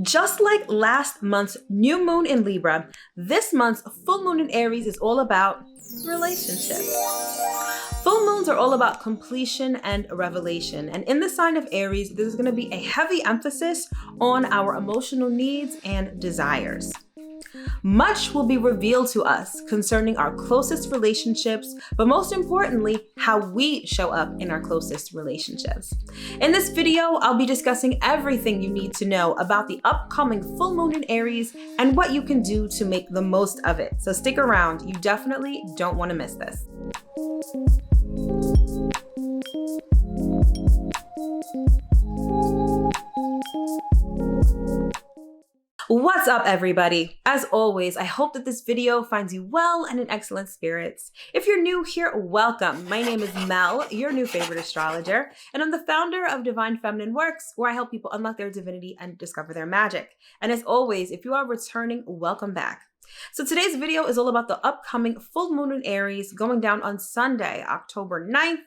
Just like last month's new moon in Libra, this month's full moon in Aries is all about relationships. Full moons are all about completion and revelation. And in the sign of Aries, there's going to be a heavy emphasis on our emotional needs and desires. Much will be revealed to us concerning our closest relationships, but most importantly, how we show up in our closest relationships. In this video, I'll be discussing everything you need to know about the upcoming full moon in Aries and what you can do to make the most of it. So stick around, you definitely don't want to miss this. What's up, everybody? As always, I hope that this video finds you well and in excellent spirits. If you're new here, welcome. My name is Mel, your new favorite astrologer, and I'm the founder of Divine Feminine Works, where I help people unlock their divinity and discover their magic. And as always, if you are returning, welcome back. So today's video is all about the upcoming full moon in Aries going down on Sunday, October 9th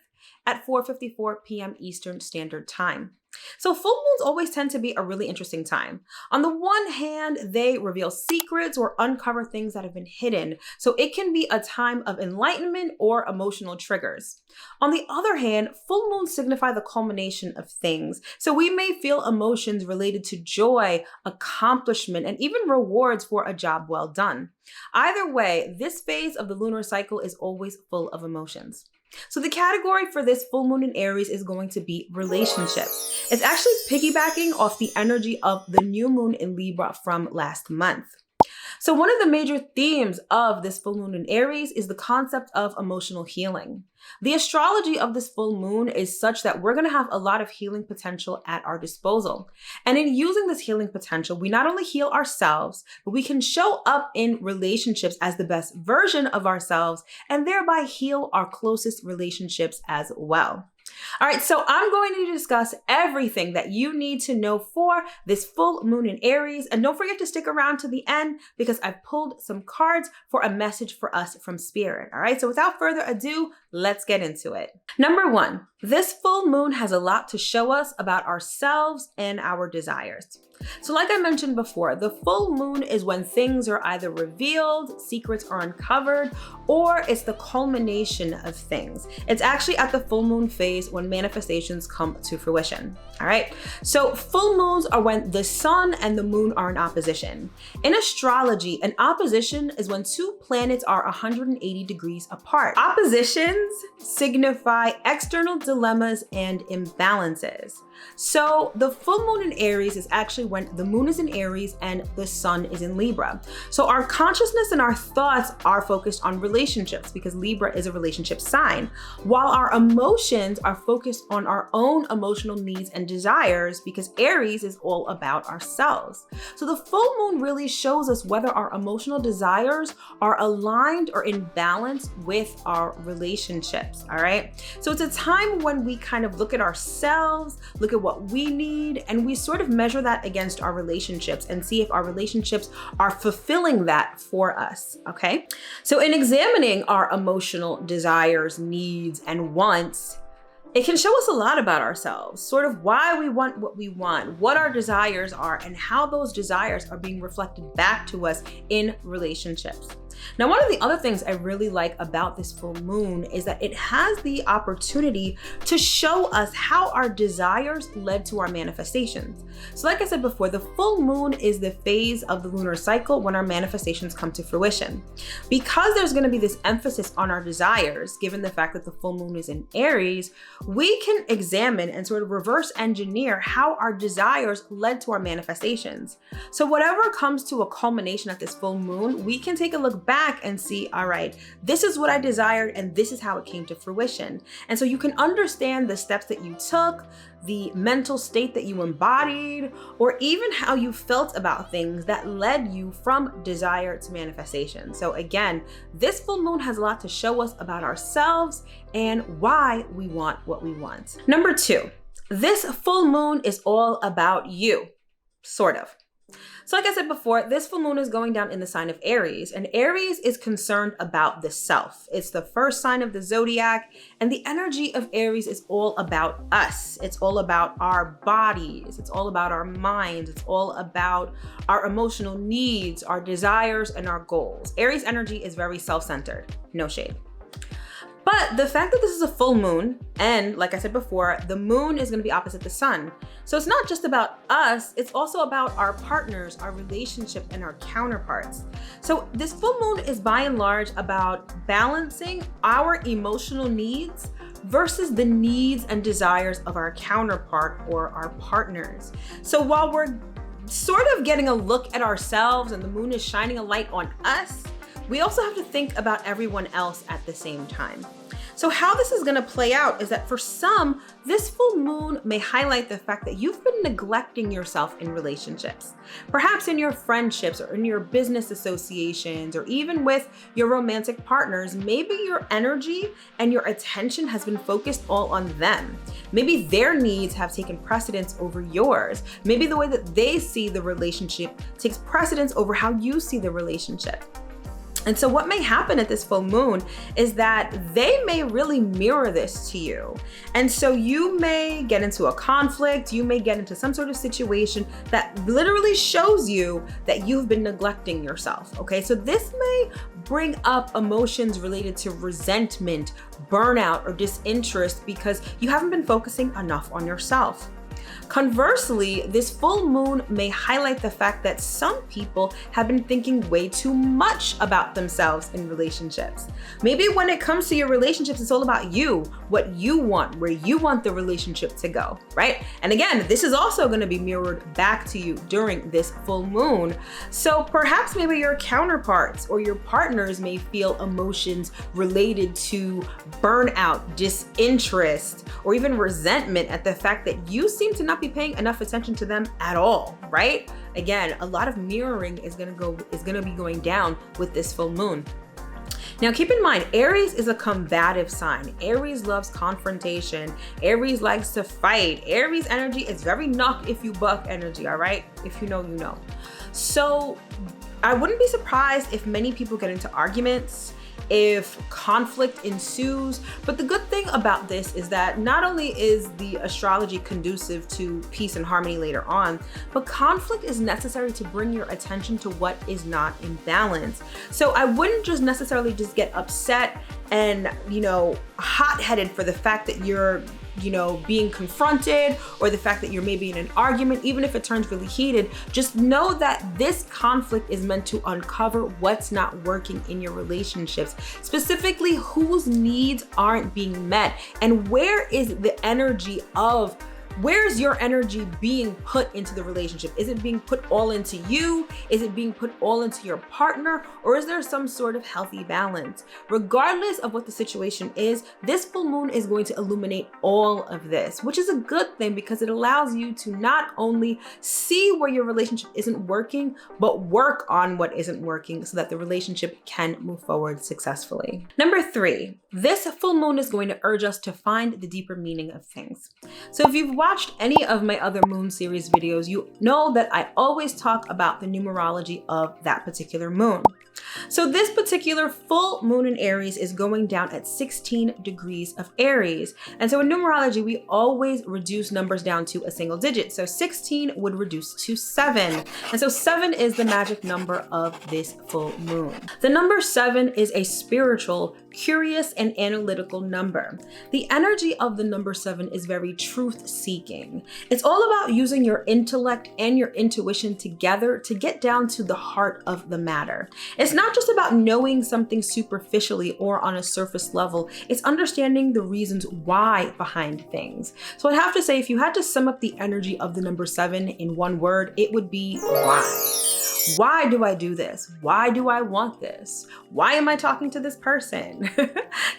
at 4:54 p.m. Eastern Standard Time. So full moons always tend to be a really interesting time. On the one hand, they reveal secrets or uncover things that have been hidden. So it can be a time of enlightenment or emotional triggers. On the other hand, full moons signify the culmination of things. So we may feel emotions related to joy, accomplishment, and even rewards for a job well done. Either way, this phase of the lunar cycle is always full of emotions. So the category for this full moon in Aries is going to be relationships. It's actually piggybacking off the energy of the new moon in Libra from last month. So one of the major themes of this full moon in Aries is the concept of emotional healing. The astrology of this full moon is such that we're going to have a lot of healing potential at our disposal. And in using this healing potential, we not only heal ourselves, but we can show up in relationships as the best version of ourselves and thereby heal our closest relationships as well. All right, so I'm going to discuss everything that you need to know for this full moon in Aries. And don't forget to stick around to the end because I've pulled some cards for a message for us from Spirit. All right, so without further ado, let's get into it. Number one, this full moon has a lot to show us about ourselves and our desires. So like I mentioned before, the full moon is when things are either revealed, secrets are uncovered, or it's the culmination of things. It's actually at the full moon phase when manifestations come to fruition. All right. So full moons are when the sun and the moon are in opposition. In astrology, an opposition is when two planets are 180 degrees apart. Oppositions signify external dilemmas and imbalances. So the full moon in Aries is actually when the moon is in Aries and the sun is in Libra. So our consciousness and our thoughts are focused on relationships because Libra is a relationship sign, while our emotions are focused on our own emotional needs and desires because Aries is all about ourselves. So the full moon really shows us whether our emotional desires are aligned or in balance with our relationships, all right? So it's a time when we kind of look at ourselves, look at what we need, and we sort of measure that against our relationships and see if our relationships are fulfilling that for us, okay? So in examining our emotional desires, needs, and wants, it can show us a lot about ourselves, sort of why we want, what our desires are, and how those desires are being reflected back to us in relationships. Now, one of the other things I really like about this full moon is that it has the opportunity to show us how our desires led to our manifestations. So like I said before, the full moon is the phase of the lunar cycle when our manifestations come to fruition. Because there's going to be this emphasis on our desires, given the fact that the full moon is in Aries, we can examine and sort of reverse engineer how our desires led to our manifestations. So whatever comes to a culmination at this full moon, we can take a look back and see, all right, this is what I desired and this is how it came to fruition. And so you can understand the steps that you took, the mental state that you embodied, or even how you felt about things that led you from desire to manifestation. So again, this full moon has a lot to show us about ourselves and why we want what we want. Number two, this full moon is all about you, sort of. So like I said before, this full moon is going down in the sign of Aries, and Aries is concerned about the self. It's the first sign of the zodiac, and the energy of Aries is all about us. It's all about our bodies. It's all about our minds. It's all about our emotional needs, our desires, and our goals. Aries energy is very self-centered, no shade. But the fact that this is a full moon, and like I said before, the moon is going to be opposite the sun. So it's not just about us, it's also about our partners, our relationship, and our counterparts. So this full moon is by and large about balancing our emotional needs versus the needs and desires of our counterpart or our partners. So while we're sort of getting a look at ourselves and the moon is shining a light on us, we also have to think about everyone else at the same time. So how this is gonna play out is that for some, this full moon may highlight the fact that you've been neglecting yourself in relationships. Perhaps in your friendships or in your business associations or even with your romantic partners, maybe your energy and your attention has been focused all on them. Maybe their needs have taken precedence over yours. Maybe the way that they see the relationship takes precedence over how you see the relationship. And so what may happen at this full moon is that they may really mirror this to you. And so you may get into a conflict, you may get into some sort of situation that literally shows you that you've been neglecting yourself, okay? So this may bring up emotions related to resentment, burnout, or disinterest because you haven't been focusing enough on yourself. Conversely, this full moon may highlight the fact that some people have been thinking way too much about themselves in relationships. Maybe when it comes to your relationships, it's all about you, what you want, where you want the relationship to go, right? And again, this is also going to be mirrored back to you during this full moon. So perhaps maybe your counterparts or your partners may feel emotions related to burnout, disinterest, or even resentment at the fact that you seem to not be paying enough attention to them at all, right? Again, a lot of mirroring is gonna be going down with this full moon. Now keep in mind, Aries is a combative sign. Aries loves confrontation. Aries likes to fight. Aries energy is very knock if you buck energy, all right? If you know, you know. So I wouldn't be surprised if many people get into arguments, if conflict ensues. But the good thing about this is that not only is the astrology conducive to peace and harmony later on, but conflict is necessary to bring your attention to what is not in balance. So I wouldn't just necessarily just get upset and, hot-headed for the fact that you're being confronted or the fact that you're maybe in an argument, even if it turns really heated. Just know that this conflict is meant to uncover what's not working in your relationships, specifically whose needs aren't being met and where's your energy being put into the relationship? Is it being put all into you? Is it being put all into your partner? Or is there some sort of healthy balance? Regardless of what the situation is, this full moon is going to illuminate all of this, which is a good thing because it allows you to not only see where your relationship isn't working, but work on what isn't working so that the relationship can move forward successfully. Number 3, this full moon is going to urge us to find the deeper meaning of things. So if you've watched any of my other moon series videos, you know that I always talk about the numerology of that particular moon. So this particular full moon in Aries is going down at 16 degrees of Aries. And so in numerology, we always reduce numbers down to a single digit. So 16 would reduce to 7. And so 7 is the magic number of this full moon. The number 7 is a spiritual, curious, and analytical number. The energy of the number 7 is very truth-seeking. It's all about using your intellect and your intuition together to get down to the heart of the matter. It's not just about knowing something superficially or on a surface level. It's understanding the reasons why behind things. So I'd have to say, if you had to sum up the energy of the number 7 in one word, it would be why. Why do I do this? Why do I want this? Why am I talking to this person?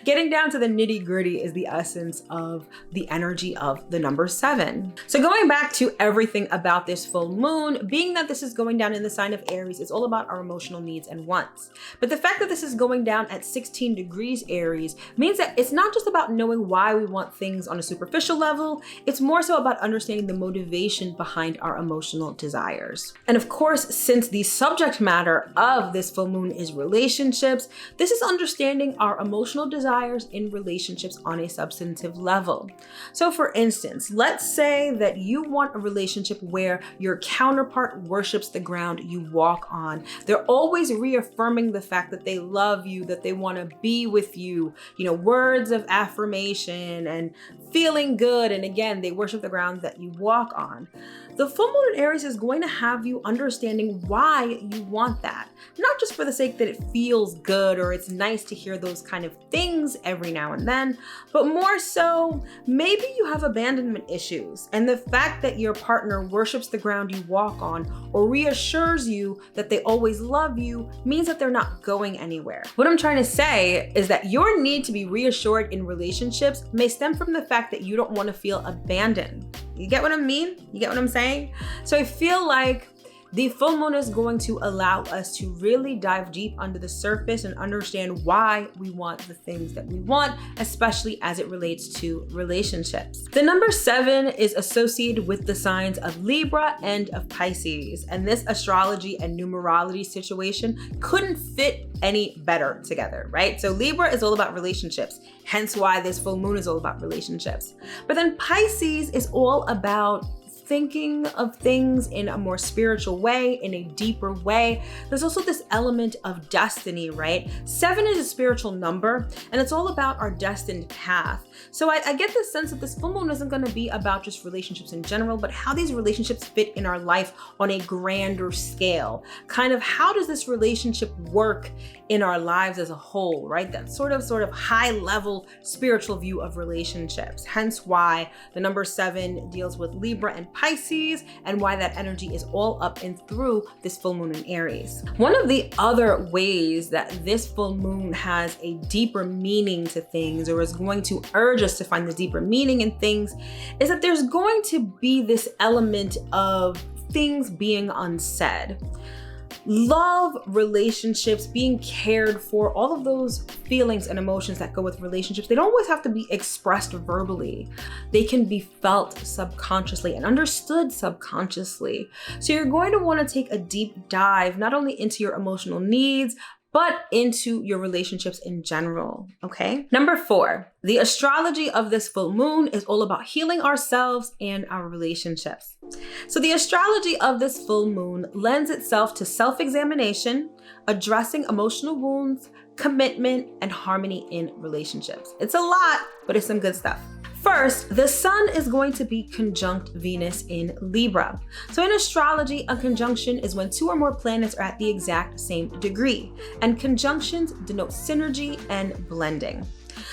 Getting down to the nitty-gritty is the essence of the energy of the number 7. So going back to everything about this full moon, being that this is going down in the sign of Aries, it's all about our emotional needs and wants. But the fact that this is going down at 16 degrees Aries means that it's not just about knowing why we want things on a superficial level, it's more so about understanding the motivation behind our emotional desires. And of course, since the subject matter of this full moon is relationships, this is understanding our emotional desires in relationships on a substantive level. So for instance, let's say that you want a relationship where your counterpart worships the ground you walk on. They're always reaffirming the fact that they love you, that they want to be with you, words of affirmation and feeling good. And again, they worship the ground that you walk on. The full moon in Aries is going to have you understanding why you want that. Not just for the sake that it feels good or it's nice to hear those kind of things every now and then, but more so, maybe you have abandonment issues, and the fact that your partner worships the ground you walk on or reassures you that they always love you means that they're not going anywhere. What I'm trying to say is that your need to be reassured in relationships may stem from the fact that you don't want to feel abandoned. You get what I mean? You get what I'm saying? So I feel like the full moon is going to allow us to really dive deep under the surface and understand why we want the things that we want, especially as it relates to relationships. The number 7 is associated with the signs of Libra and of Pisces, and this astrology and numerology situation couldn't fit any better together, right? So Libra is all about relationships, hence why this full moon is all about relationships. But then Pisces is all about thinking of things in a more spiritual way, in a deeper way. There's also this element of destiny, right? 7 is a spiritual number, and it's all about our destined path. So I get the sense that this full moon isn't going to be about just relationships in general, but how these relationships fit in our life on a grander scale. Kind of how does this relationship work in our lives as a whole, right? That sort of high level spiritual view of relationships. Hence why the number 7 deals with Libra and Pisces, and why that energy is all up and through this full moon in Aries. One of the other ways that this full moon has a deeper meaning to things, or is going to urge us to find the deeper meaning in things, is that there's going to be this element of things being unsaid. Love, relationships, being cared for, all of those feelings and emotions that go with relationships, they don't always have to be expressed verbally. They can be felt subconsciously and understood subconsciously. So you're going to want to take a deep dive, not only into your emotional needs, but into your relationships in general, okay? Number 4, the astrology of this full moon is all about healing ourselves and our relationships. So the astrology of this full moon lends itself to self-examination, addressing emotional wounds, commitment, and harmony in relationships. It's a lot, but it's some good stuff. First, the sun is going to be conjunct Venus in Libra. So in astrology, a conjunction is when 2 or more planets are at the exact same degree, and conjunctions denote synergy and blending.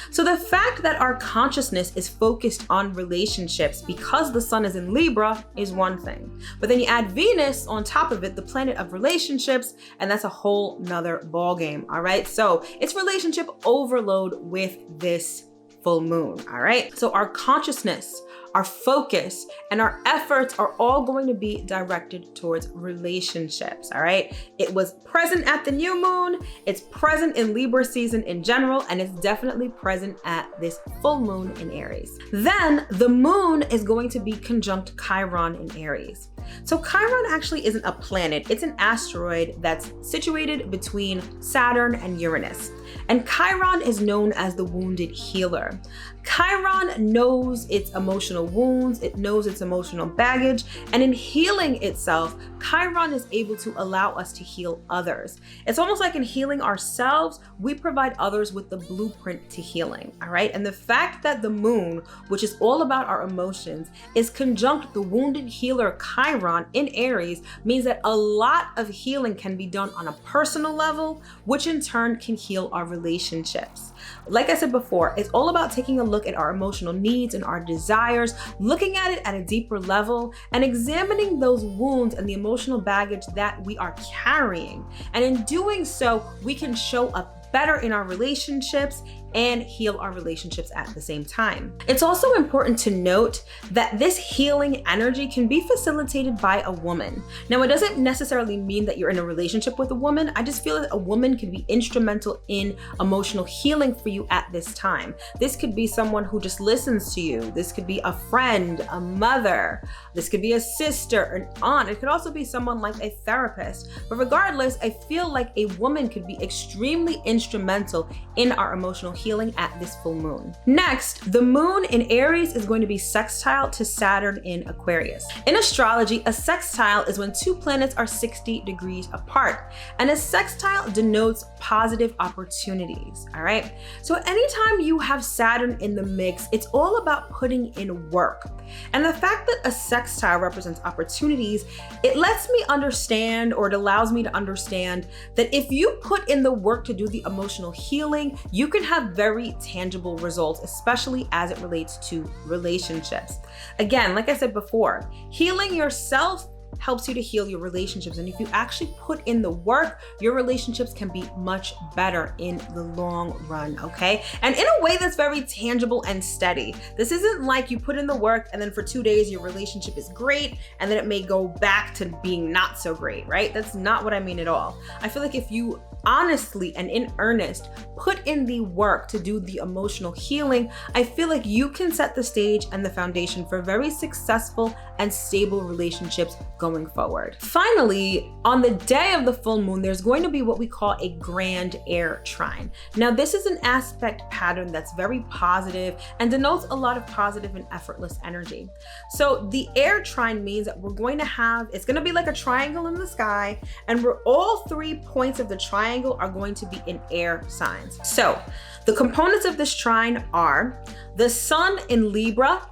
So the fact that our consciousness is focused on relationships because the sun is in Libra is one thing. But then you add Venus on top of it, the planet of relationships, and that's a whole nother ballgame, all right? So it's relationship overload with this full moon, all right? So our consciousness, our focus, and our efforts are all going to be directed towards relationships, all right? It was present at the new moon, it's present in Libra season in general, and it's definitely present at this full moon in Aries. Then the moon is going to be conjunct Chiron in Aries. So Chiron actually isn't a planet, it's an asteroid that's situated between Saturn and Uranus. And Chiron is known as the wounded healer. Chiron knows its emotional wounds, it knows its emotional baggage, and in healing itself, Chiron is able to allow us to heal others. It's almost like in healing ourselves, we provide others with the blueprint to healing, all right? And the fact that the moon, which is all about our emotions, is conjunct the wounded healer Chiron in Aries means that a lot of healing can be done on a personal level, which in turn can heal our relationships. Like I said before, it's all about taking a look at our emotional needs and our desires, looking at it at a deeper level, and examining those wounds and the emotional baggage that we are carrying. And in doing so, we can show up better in our relationships and heal our relationships at the same time. It's also important to note that this healing energy can be facilitated by a woman. Now, it doesn't necessarily mean that you're in a relationship with a woman. I just feel that a woman can be instrumental in emotional healing for you at this time. This could be someone who just listens to you. This could be a friend, a mother. This could be a sister, an aunt. It could also be someone like a therapist. But regardless, I feel like a woman could be extremely instrumental in our emotional healing at this full moon. Next, the moon in Aries is going to be sextile to Saturn in Aquarius. In astrology, a sextile is when two planets are 60 degrees apart, and a sextile denotes positive opportunities, all right? So anytime you have Saturn in the mix, it's all about putting in work. And the fact that a sextile represents opportunities, it lets me understand, or it allows me to understand, that if you put in the work to do the emotional healing, you can have very tangible results, especially as it relates to relationships. Again, like I said before, healing yourself helps you to heal your relationships. And if you actually put in the work, your relationships can be much better in the long run, okay? And in a way that's very tangible and steady. This isn't like you put in the work and then for 2 days your relationship is great and then it may go back to being not so great, right? That's not what I mean at all. I feel like if you honestly and in earnest put in the work to do the emotional healing, I feel like you can set the stage and the foundation for very successful and stable relationships going forward. Finally, on the day of the full moon, there's going to be what we call a grand air trine. Now, this is an aspect pattern that's very positive and denotes a lot of positive and effortless energy. So the air trine means that we're going to have, it's going to be like a triangle in the sky, and we're all 3 points of the triangle are going to be in air signs. So the components of this trine are the sun in Libra,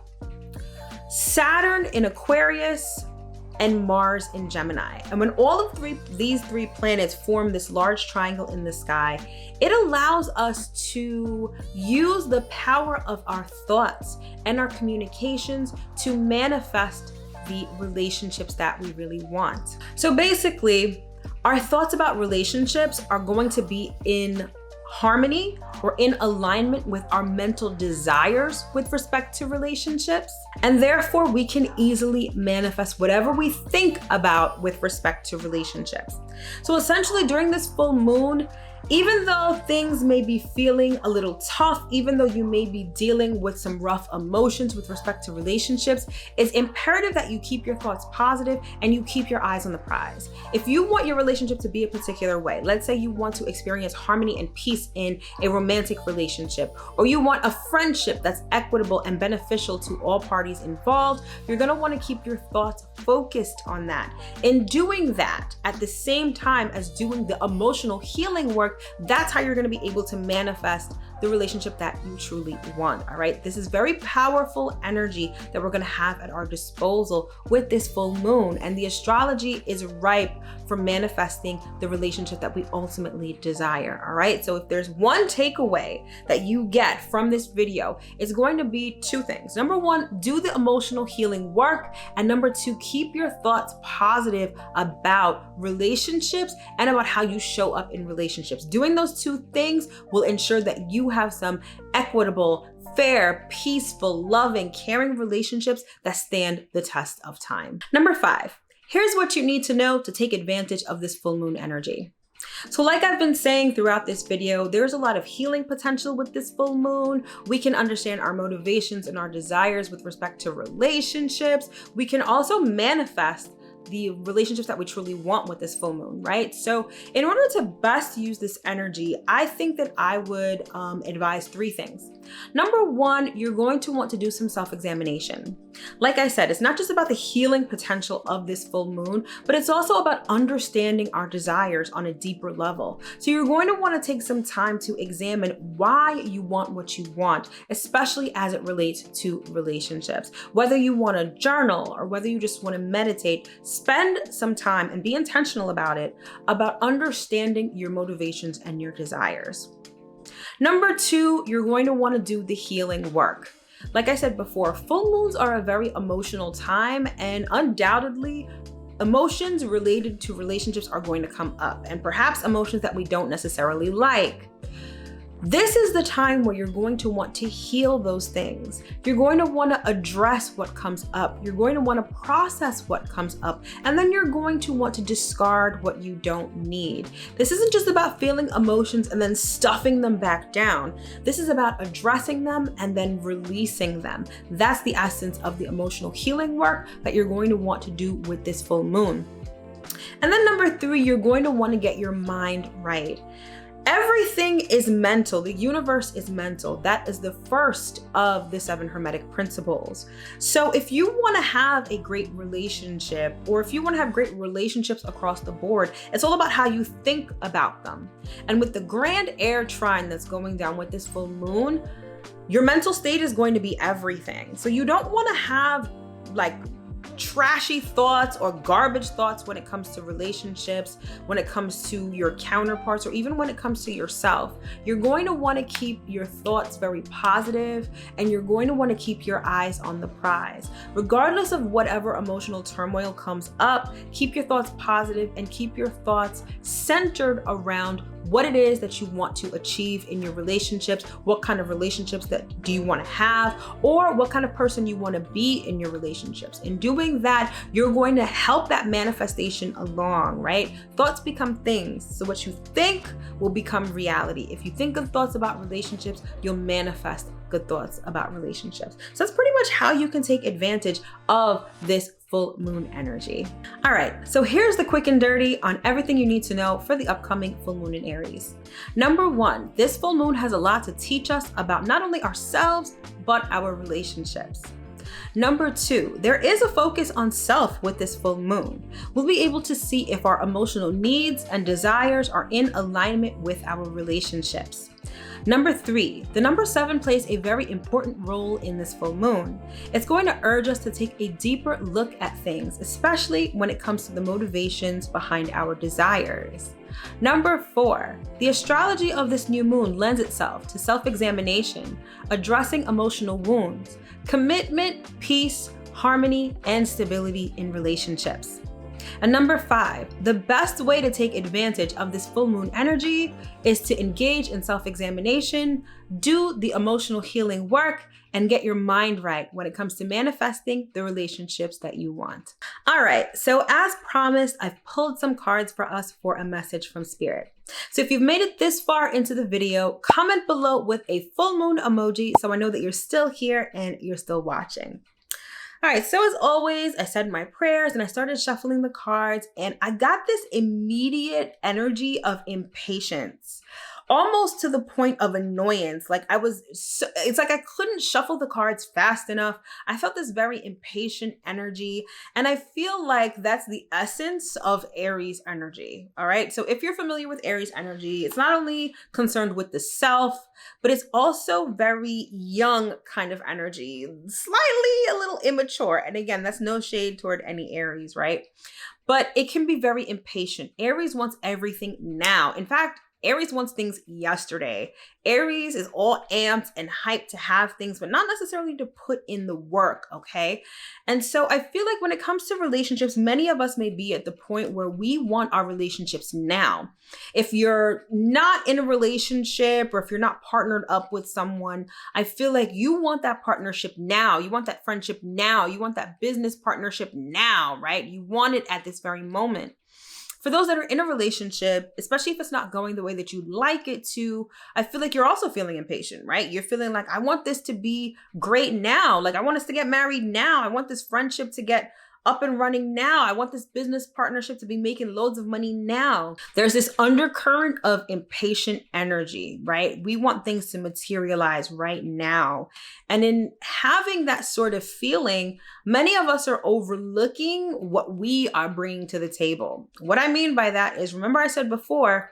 Saturn in Aquarius, and Mars in Gemini. And when all of these three planets form this large triangle in the sky, it allows us to use the power of our thoughts and our communications to manifest the relationships that we really want. So basically, our thoughts about relationships are going to be in harmony or in alignment with our mental desires with respect to relationships. And therefore, we can easily manifest whatever we think about with respect to relationships. So essentially, during this full moon, even though things may be feeling a little tough, even though you may be dealing with some rough emotions with respect to relationships, it's imperative that you keep your thoughts positive and you keep your eyes on the prize. If you want your relationship to be a particular way, let's say you want to experience harmony and peace in a romantic relationship, or you want a friendship that's equitable and beneficial to all parties involved, you're gonna wanna keep your thoughts focused on that. In doing that, at the same time as doing the emotional healing work, that's how you're going to be able to manifest the relationship that you truly want. All right. This is very powerful energy that we're going to have at our disposal with this full moon. And the astrology is ripe for manifesting the relationship that we ultimately desire. All right. So if there's one takeaway that you get from this video, it's going to be 2 things. Number 1, do the emotional healing work. And number 2, keep your thoughts positive about relationships and about how you show up in relationships. Doing those 2 things will ensure that you have some equitable, fair, peaceful, loving, caring relationships that stand the test of time. Number 5, here's what you need to know to take advantage of this full moon energy. So like I've been saying throughout this video, there's a lot of healing potential with this full moon. We can understand our motivations and our desires with respect to relationships. We can also manifest the relationships that we truly want with this full moon, right? So in order to best use this energy, I think that I would advise 3 things. Number 1, you're going to want to do some self-examination. Like I said, it's not just about the healing potential of this full moon, but it's also about understanding our desires on a deeper level. So you're going to want to take some time to examine why you want what you want, especially as it relates to relationships. Whether you want to journal or whether you just want to meditate, spend some time and be intentional about it, about understanding your motivations and your desires. Number 2, you're going to want to do the healing work. Like I said before, full moons are a very emotional time, and undoubtedly, emotions related to relationships are going to come up, and perhaps emotions that we don't necessarily like. This is the time where you're going to want to heal those things. You're going to want to address what comes up. You're going to want to process what comes up. And then you're going to want to discard what you don't need. This isn't just about feeling emotions and then stuffing them back down. This is about addressing them and then releasing them. That's the essence of the emotional healing work that you're going to want to do with this full moon. And then number 3, you're going to want to get your mind right. Everything is mental. The universe is mental. That is the first of the 7 Hermetic principles. So if you want to have a great relationship, or if you want to have great relationships across the board, it's all about how you think about them. And with the grand air trine that's going down with this full moon, your mental state is going to be everything. So you don't want to have like trashy thoughts or garbage thoughts when it comes to relationships, when it comes to your counterparts, or even when it comes to yourself. You're going to want to keep your thoughts very positive, and you're going to want to keep your eyes on the prize. Regardless of whatever emotional turmoil comes up, keep your thoughts positive and keep your thoughts centered around what it is that you want to achieve in your relationships, what kind of relationships that do you want to have, or what kind of person you want to be in your relationships. In doing that, you're going to help that manifestation along, right? Thoughts become things. So what you think will become reality. If you think good thoughts about relationships, you'll manifest good thoughts about relationships. So that's pretty much how you can take advantage of this full moon energy. All right, so here's the quick and dirty on everything you need to know for the upcoming full moon in Aries. Number 1, this full moon has a lot to teach us about not only ourselves, but our relationships. Number 2, there is a focus on self with this full moon. We'll be able to see if our emotional needs and desires are in alignment with our relationships. Number 3, the number 7 plays a very important role in this full moon. It's going to urge us to take a deeper look at things, especially when it comes to the motivations behind our desires. Number 4, the astrology of this new moon lends itself to self-examination, addressing emotional wounds, commitment, peace, harmony, and stability in relationships. And number 5, the best way to take advantage of this full moon energy is to engage in self-examination, do the emotional healing work, and get your mind right when it comes to manifesting the relationships that you want. All right, so as promised, I've pulled some cards for us for a message from Spirit. So if you've made it this far into the video, comment below with a full moon emoji so I know that you're still here and you're still watching. All right, so as always, I said my prayers and I started shuffling the cards, and I got this immediate energy of impatience, almost to the point of annoyance. Like it's like I couldn't shuffle the cards fast enough. I felt this very impatient energy, and I feel like that's the essence of Aries energy. All right, so if you're familiar with Aries energy, it's not only concerned with the self, but it's also very young kind of energy, slightly a little immature. And again, that's no shade toward any Aries, right? But it can be very impatient. Aries wants everything now. In fact, Aries wants things yesterday. Aries is all amped and hyped to have things, but not necessarily to put in the work, okay? And so I feel like when it comes to relationships, many of us may be at the point where we want our relationships now. If you're not in a relationship, or if you're not partnered up with someone, I feel like you want that partnership now. You want that friendship now. You want that business partnership now, right? You want it at this very moment. For those that are in a relationship, especially if it's not going the way that you'd like it to, I feel like you're also feeling impatient, right? You're feeling like, I want this to be great now. Like, I want us to get married now. I want this friendship to get up and running now. I want this business partnership to be making loads of money now. There's this undercurrent of impatient energy, right? We want things to materialize right now. And in having that sort of feeling, many of us are overlooking what we are bringing to the table. What I mean by that is, remember I said before,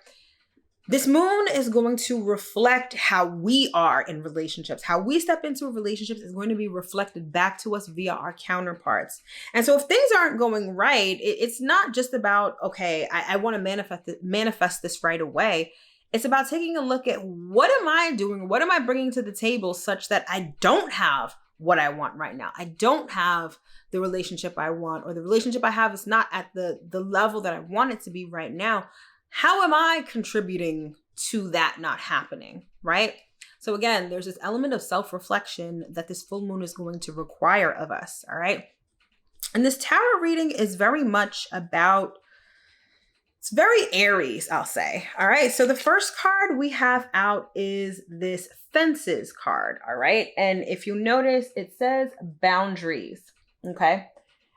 this moon is going to reflect how we are in relationships. How we step into relationships is going to be reflected back to us via our counterparts. And so if things aren't going right, it's not just about, okay, I want to manifest this right away. It's about taking a look at what am I doing? What am I bringing to the table such that I don't have what I want right now? I don't have the relationship I want, or the relationship I have is not at the level that I want it to be right now. How am I contributing to that not happening, right? So again, there's this element of self-reflection that this full moon is going to require of us, all right? And this tarot reading is very much about, it's very Aries, I'll say. All right. So the first card we have out is this Fences card. All right. And if you notice, it says boundaries. Okay.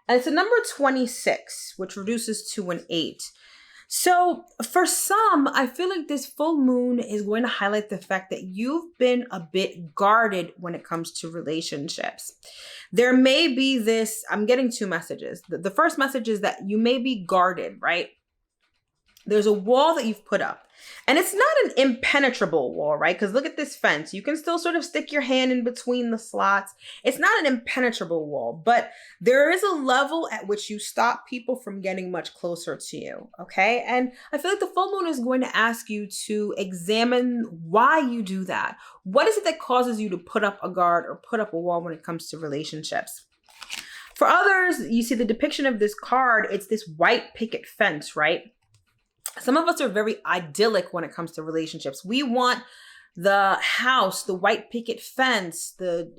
And it's a number 26, which reduces to an 8. So for some, I feel like this full moon is going to highlight the fact that you've been a bit guarded when it comes to relationships. There may be this, I'm getting two messages. The first message is that you may be guarded, right? There's a wall that you've put up, and it's not an impenetrable wall, right? Because look at this fence. You can still sort of stick your hand in between the slots. It's not an impenetrable wall, but there is a level at which you stop people from getting much closer to you, okay? And I feel like the full moon is going to ask you to examine why you do that. What is it that causes you to put up a guard or put up a wall when it comes to relationships? For others, you see the depiction of this card, it's this white picket fence, right? Some of us are very idyllic when it comes to relationships. We want the house, the white picket fence, the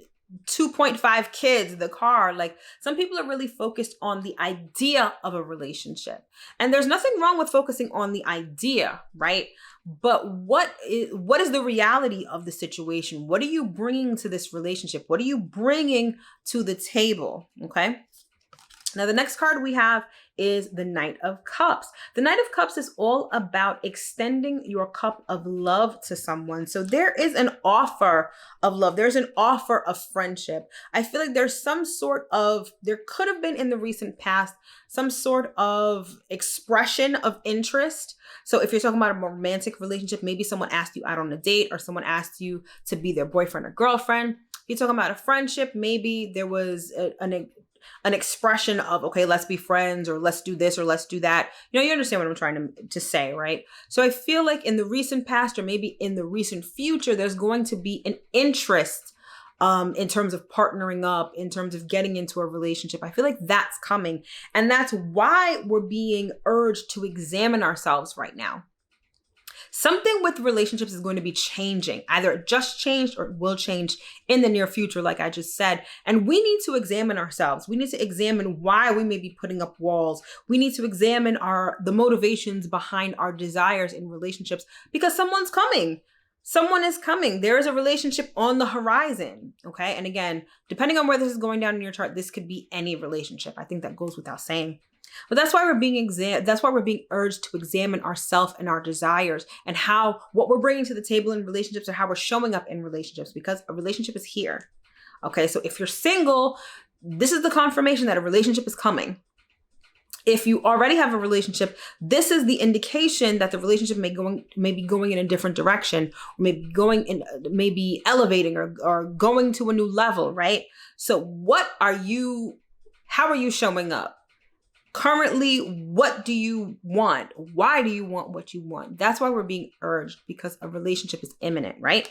2.5 kids, the car. Like, some people are really focused on the idea of a relationship. And there's nothing wrong with focusing on the idea, right? But what is the reality of the situation? What are you bringing to this relationship? What are you bringing to the table? Okay. Now, the next card we have is the Knight of Cups. The Knight of Cups is all about extending your cup of love to someone. So there is an offer of love. There's an offer of friendship. I feel like there's some sort of, there could have been in the recent past, some sort of expression of interest. So if you're talking about a romantic relationship, maybe someone asked you out on a date, or someone asked you to be their boyfriend or girlfriend. If you're talking about a friendship, maybe there was an expression of, okay, let's be friends, or let's do this, or let's do that. You know, you understand what I'm trying to say, right? So I feel like in the recent past, or maybe in the recent future, there's going to be an interest in terms of partnering up, in terms of getting into a relationship. I feel like that's coming. And that's why we're being urged to examine ourselves right now. Something with relationships is going to be changing. Either it just changed or it will change in the near future, like I just said. And we need to examine ourselves. We need to examine why we may be putting up walls. We need to examine the motivations behind our desires in relationships, because someone's coming. Someone is coming. There is a relationship on the horizon. Okay. And again, depending on where this is going down in your chart, this could be any relationship. I think that goes without saying. But that's why we're being urged to examine ourselves and our desires, and what we're bringing to the table in relationships, or how we're showing up in relationships, because a relationship is here. Okay. So if you're single, this is the confirmation that a relationship is coming. If you already have a relationship, this is the indication that the relationship may be going in a different direction, or maybe elevating or going to a new level, right? So how are you showing up? Currently, what do you want? Why do you want what you want? That's why we're being urged, because a relationship is imminent, right?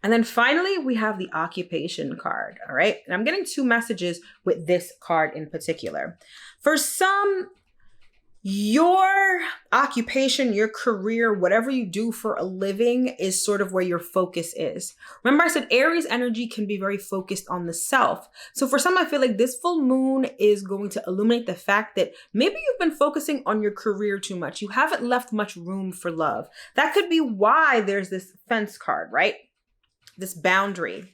And then finally, we have the occupation card, all right? And I'm getting two messages with this card in particular. For some, your occupation, your career, whatever you do for a living is sort of where your focus is. Remember, I said Aries energy can be very focused on the self. So for some, I feel like this full moon is going to illuminate the fact that maybe you've been focusing on your career too much. You haven't left much room for love. That could be why there's this fence card, right? This boundary.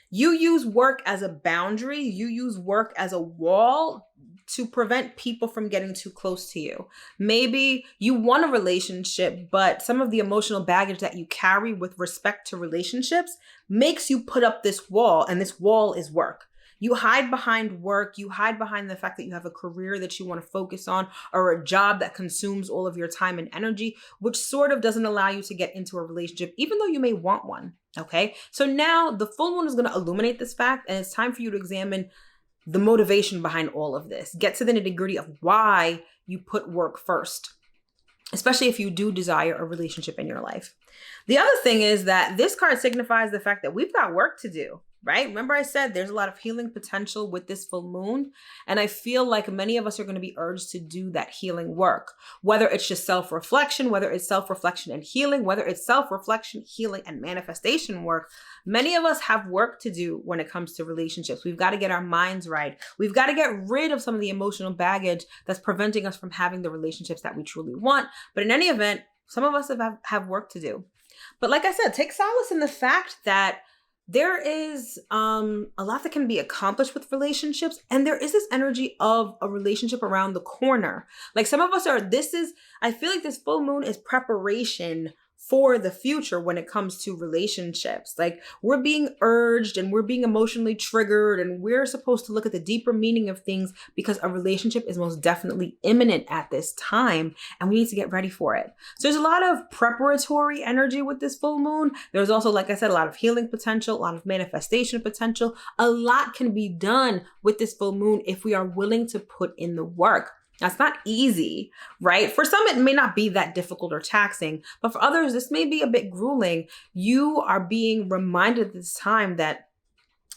You use work as a boundary. You use work as a wall to prevent people from getting too close to you. Maybe you want a relationship, but some of the emotional baggage that you carry with respect to relationships makes you put up this wall, and this wall is work. You hide behind work. You hide behind the fact that you have a career that you want to focus on, or a job that consumes all of your time and energy, which sort of doesn't allow you to get into a relationship, even though you may want one. Okay. So now the full moon is going to illuminate this fact, and it's time for you to examine the motivation behind all of this. Get to the nitty-gritty of why you put work first. especially if you do desire a relationship in your life. The other thing is that this card signifies the fact that we've got work to do, right? Remember I said there's a lot of healing potential with this full moon. And I feel like many of us are going to be urged to do that healing work, whether it's just self-reflection, whether it's self-reflection and healing, whether it's self-reflection, healing, and manifestation work. Many of us have work to do when it comes to relationships. We've got to get our minds right. We've got to get rid of some of the emotional baggage that's preventing us from having the relationships that we truly want. But in any event, some of us have work to do. But like I said, take solace in the fact that there is a lot that can be accomplished with relationships. And there is this energy of a relationship around the corner. Like some of us I feel like this full moon is preparation for the future when it comes to relationships. Like we're being urged and we're being emotionally triggered, and we're supposed to look at the deeper meaning of things because a relationship is most definitely imminent at this time and we need to get ready for it. So there's a lot of preparatory energy with this full moon. There's also, like I said, a lot of healing potential, a lot of manifestation potential. A lot can be done with this full moon if we are willing to put in the work. That's not easy, right? For some, it may not be that difficult or taxing, but for others, this may be a bit grueling. You are being reminded at this time that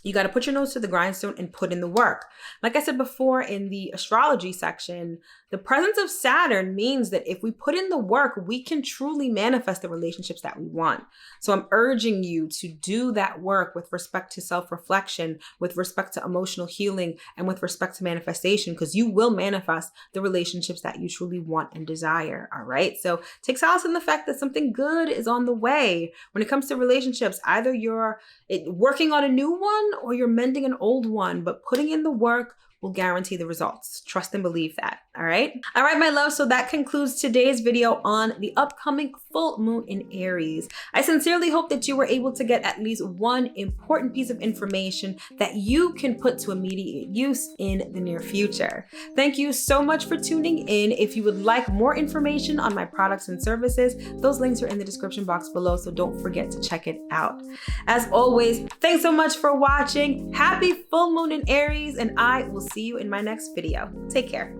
you got to put your nose to the grindstone and put in the work. Like I said before in the astrology section, the presence of Saturn means that if we put in the work, we can truly manifest the relationships that we want. So I'm urging you to do that work with respect to self-reflection, with respect to emotional healing, and with respect to manifestation, because you will manifest the relationships that you truly want and desire. All right. So take solace in the fact that something good is on the way. When it comes to relationships, either you're working on a new one or you're mending an old one, but putting in the work will guarantee the results. Trust and believe that. All right. All right, my love. So that concludes today's video on the upcoming full moon in Aries. I sincerely hope that you were able to get at least one important piece of information that you can put to immediate use in the near future. Thank you so much for tuning in. If you would like more information on my products and services, those links are in the description box below, so don't forget to check it out. As always, thanks so much for watching. Happy full moon in Aries, and I will see you in my next video. Take care.